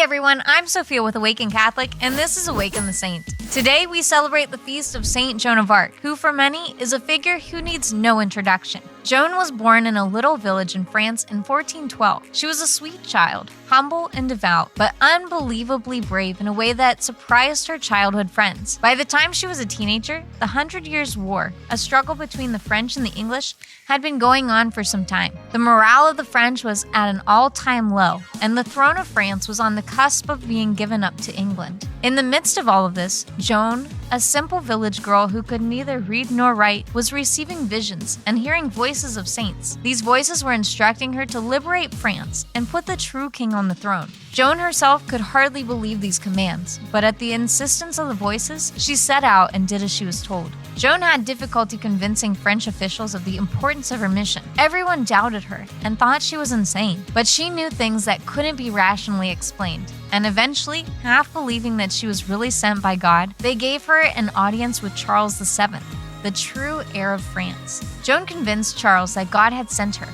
everyone, I'm Sophia with Awaken Catholic, and this is Awaken the Saint. Today we celebrate the feast of Saint Joan of Arc, who for many is a figure who needs no introduction. Joan was born in a little village in France in 1412. She was a sweet child, humble and devout, but unbelievably brave in a way that surprised her childhood friends. By the time she was a teenager, the 100 Years' War, a struggle between the French and the English, had been going on for some time. The morale of the French was at an all-time low, and the throne of France was on the cusp of being given up to England. In the midst of all of this, Joan, a simple village girl who could neither read nor write, was receiving visions and hearing voices of saints. These voices were instructing her to liberate France and put the true king on the throne. Joan herself could hardly believe these commands, but at the insistence of the voices, she set out and did as she was told. Joan had difficulty convincing French officials of the importance of her mission. Everyone doubted her and thought she was insane, but she knew things that couldn't be rationally explained. And eventually, half believing that she was really sent by God, they gave her an audience with Charles VII, the true heir of France. Joan convinced Charles that God had sent her,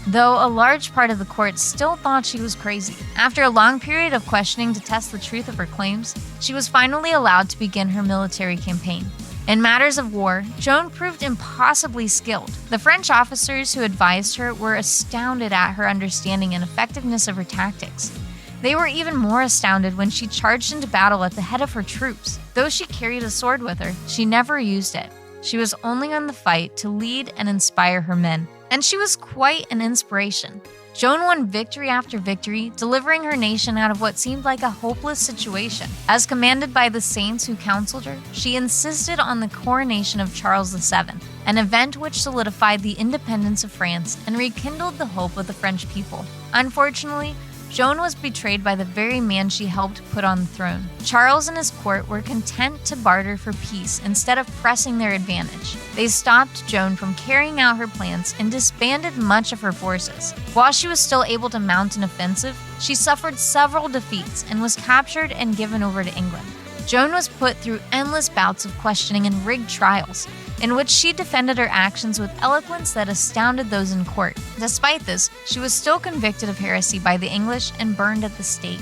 though a large part of the court still thought she was crazy. After a long period of questioning to test the truth of her claims, she was finally allowed to begin her military campaign. In matters of war, Joan proved impossibly skilled. The French officers who advised her were astounded at her understanding and effectiveness of her tactics. They were even more astounded when she charged into battle at the head of her troops. Though she carried a sword with her, she never used it. She was only on the fight to lead and inspire her men. And she was quite an inspiration. Joan won victory after victory, delivering her nation out of what seemed like a hopeless situation. As commanded by the saints who counseled her, she insisted on the coronation of Charles VII, an event which solidified the independence of France and rekindled the hope of the French people. Unfortunately, Joan was betrayed by the very man she helped put on the throne. Charles and his court were content to barter for peace instead of pressing their advantage. They stopped Joan from carrying out her plans and disbanded much of her forces. While she was still able to mount an offensive, she suffered several defeats and was captured and given over to England. Joan was put through endless bouts of questioning and rigged trials, in which she defended her actions with eloquence that astounded those in court. Despite this, she was still convicted of heresy by the English and burned at the stake.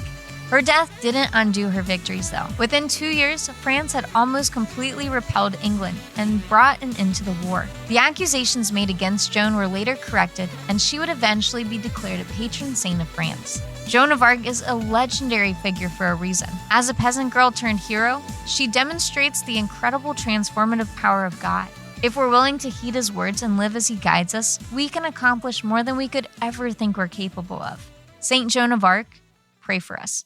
Her death didn't undo her victories, though. Within 2 years, France had almost completely repelled England and brought an end to the war. The accusations made against Joan were later corrected, and she would eventually be declared a patron saint of France. Joan of Arc is a legendary figure for a reason. As a peasant girl turned hero, she demonstrates the incredible transformative power of God. If we're willing to heed His words and live as He guides us, we can accomplish more than we could ever think we're capable of. Saint Joan of Arc, pray for us.